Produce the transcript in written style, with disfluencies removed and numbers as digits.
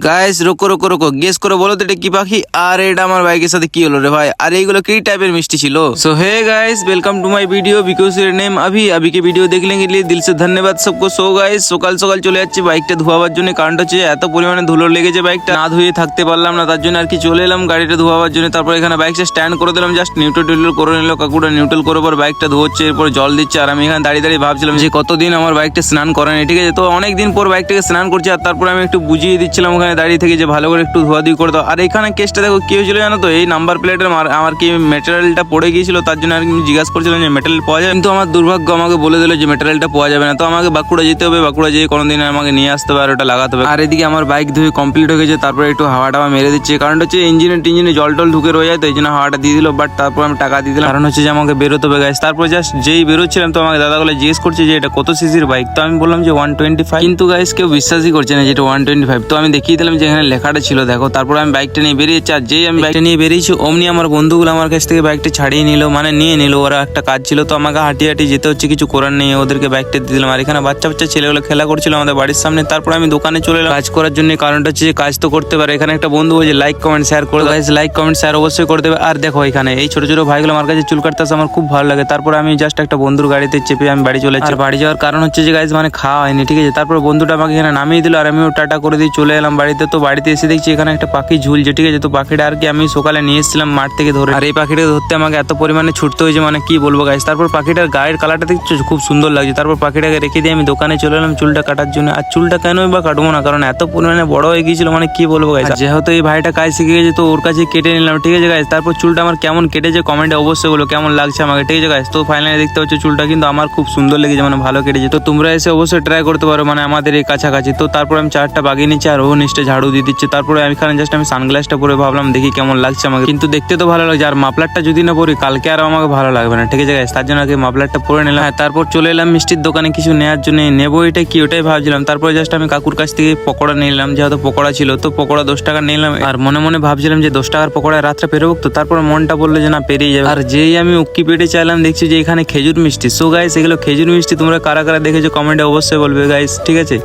Guys রোকো রোকো রোকো guess করে বলো তো এটা কি পাখি? আর এটা আমার বাইকের সাথে কি হলো রে ভাই? আর এইগুলো কি টাইপের মিষ্টি ছিল? So hey guys welcome to my video because your name अभी अभी के वीडियो देखने के लिए दिल से धन्यवाद सबको। सो गाइस সকাল সকাল চলে যাচ্ছি বাইকটা ধোয়াবার জন্য, কারণটা হচ্ছে এত পরিমাণে ধুলো লেগেছে বাইকটা না ধুয়ে থাকতে পারলাম না, তার জন্য আর কি চলে এলাম গাড়িটা ধোয়াবার জন্য। তারপর এখানে বাইকটা স্ট্যান্ড করে দিলাম, জাস্ট নিউট্রাল করে নিল কাকুটা, নিউট্রাল করার পর বাইকটা ধোচ্ছে, এরপর জল দিচ্ছে। আর আমি এখানে দাঁড়িয়ে দাঁড়িয়ে ভাবছিলাম যে কতদিন আমার বাইকটা স্নান করেনি, ঠিক আছে? তো অনেকদিন পর বাইকটাকে স্নান করছি। আর তারপর আমি একটু বুঝিয়ে দিচ্ছিলাম ওখানে দাঁড়িয়ে থেকে যে ভালো করে একটু ধোয়াধুয়ি করে দাও। আর এখানে কেসটা দেখো কি হয়েছিল জানো তো, এই নাম্বার প্লেটের আমার কি মেটেরিয়ালটা পড়ে গিয়েছিল, তার জন্য আর কি জিজ্ঞাসা করছিলাম যে মেটেরিয়াল পাওয়া যায়, কিন্তু আমার দুর্ভাগ্য আমাকে বলে দিল যে মেটেরিয়ালটা পাওয়া যাবে না। তো আমাকে বাঁকুড়া যেতে হবে, বাঁকুড়া যেয়ে কোনোদিন আমাকে নিয়ে আসতে হবে আর ওটা লাগাতে হবে। আর এদিকে আমার বাইক ধুয়ে কমপ্লিট হয়ে গেছে, তারপরে একটু হাওয়া টাওয়া মেরে দিচ্ছে, কারণটা হচ্ছে ইঞ্জিনে জল টল ঢুকে রয়ে যায়, তো এই জন্য হাওয়াটা দিয়ে দিল। বাট তারপর আমি টাকা দিয়ে দিলাম, কারণ হচ্ছে যে আমাকে বেরোতে হবে গাইস। তারপর জাস্ট যেই বেরোচ্ছিলাম তো আমাকে দাদাগুলো জিজ্ঞেস করছে যে এটা কত সিসির বাইক, তো আমি বললাম যে 125, কিন্তু গাইস কেউ বিশ্বাসই করছে না যে এটা 125। তো আমি দেখিয়ে দিলাম যে এখানে লেখাটা ছিল দেখো। তারপর আমি বাইকটা নিয়ে বেরিয়েছি, আর যেই আমি বাইকটা নিয়ে বেরিয়েছি অমনি আমার বন্ধুগুলো আমার কাছ থেকে বাইকটা ছাড়িয়ে নিল, মানে নিয়ে নিল। ওরা একটা কাজ ছিল তো আমাকে হাঁটিয়ে হাঁটিয়ে যেতে হচ্ছে, কিছু করার নেই, ওদেরকে বাইকটা দিয়ে দিলাম। আর এখানে বাচ্চা বাচ্চা ছেলেগুলো খেলা করছিল আমাদের বাড়ির সামনে। তারপর আমি দোকানে চলে এলাম কাজ করার জন্য, কারণটা হচ্ছে যে কাজ তো করতে পারে। এখানে একটা বন্ধু বলছে লাইক কমেন্ট শেয়ার করে, গাইস লাইক কমেন্ট শেয়ার অবশ্যই করে দেবে। আর দেখো এখানে এই ছোট ছোট ভাইগুলো আমার কাছে চুল কাটতে আসে, আমার খুব ভালো লাগে। তারপর আমি জাস্ট একটা বন্ধুর গাড়িতে চেপে আমি বাড়ি চলে যাচ্ছি। আর বাড়ি যাওয়ার কারণ হচ্ছে যে গাইস মানে খাওয়া হয়নি, ঠিক আছে? তারপর বন্ধুটা আমাকে এখানে নামিয়ে দিল আর আমিও টাটা করে দিয়ে চলে এলাম বাড়িতে। তো বাড়িতে এসে দেখছি এখানে একটা পাখি ঝুলছে, ঠিক আছে? তো পাখিটা আর কি আমি সকালে নিয়ে এসেছিলাম মাঠ থেকে ধরে, আর এই পাখিটাকে ধরতে আমাকে এত পরিমাণে ছুটতে হয়েছে মানে কি বলবো গাইস। তারপর পাখিটার গায়ের কালারটা দেখছো খুব সুন্দর লাগছে। তারপর পাখিটাকে রেখে দিয়ে আমি দোকানে চলে এলাম চুলটা কাটার জন্য। আর চুলটা কেনই বা কাটবো না, কারণ এত পরিমাণে বড় হয়ে গিয়েছিল মানে কি বলবো গাইস। যেহেতু এই ভাইটা কাজ শিখে গেছে তো ওর কাছে কেটে নিলাম, ঠিক আছে গাইস? তারপর চুলটা আমার কেমন কেটেছে কমেন্টে অবশ্যই বলো কেমন লাগছে আমাকে, ঠিক আছে গাইস? তো ফাইনালি দেখতে হচ্ছে চুলটা কিন্তু আমার খুব সুন্দর লেগেছে, মানে ভালো কেটেছে। তো তোমরা এসে অবশ্যই ট্রাই করতে পারো, মানে আমাদের এই কাছাকাছি। তো তারপর আমি চারটা বাগিয়ে নিচ্ছি আর ও নিচে ঝাড়ু দিয়ে দিচ্ছে। তারপরে আমি এখানে জাস্ট আমি সানগ্লাসটা পরে ভাবলাম দেখি কেমন লাগছে আমাকে, কিন্তু দেখতে তো ভালো লাগছে। আর মাফলারটা যদি না পরি কালকে আর আমাকে ভালো লাগবে না, ঠিক আছে গাইস? তার জন্য আগে মাফলারটা পরে নিলাম। হ্যাঁ, তারপর চলে এলাম মিষ্টির দোকানে কিছু নেওয়ার জন্য। নেবো এটা কি ওটাই ভাবছিলাম। তারপরে জাস্ট আমি কাকুর কাছ থেকে পকোড়া নিলাম, যেহেতু পকোড়া ছিল তো পকোড়া 10 টাকা নিলাম। আর মনে মনে ভাবছিলাম যে 10 টাকার পকোড়া রাত্রে পেরোবো, তো তারপর মনটা বললো যে না পেরিয়ে যাবে। আর যেই আমি উক্কি পেটে চাইলাম দেখছি যে এখানে খেজুর মিষ্টি। সো গাইস এগুলো খেজুর মিষ্টি তোমরা কারা কারা দেখেছো কমেন্টে অবশ্যই বলবে গাইস, ঠিক আছে?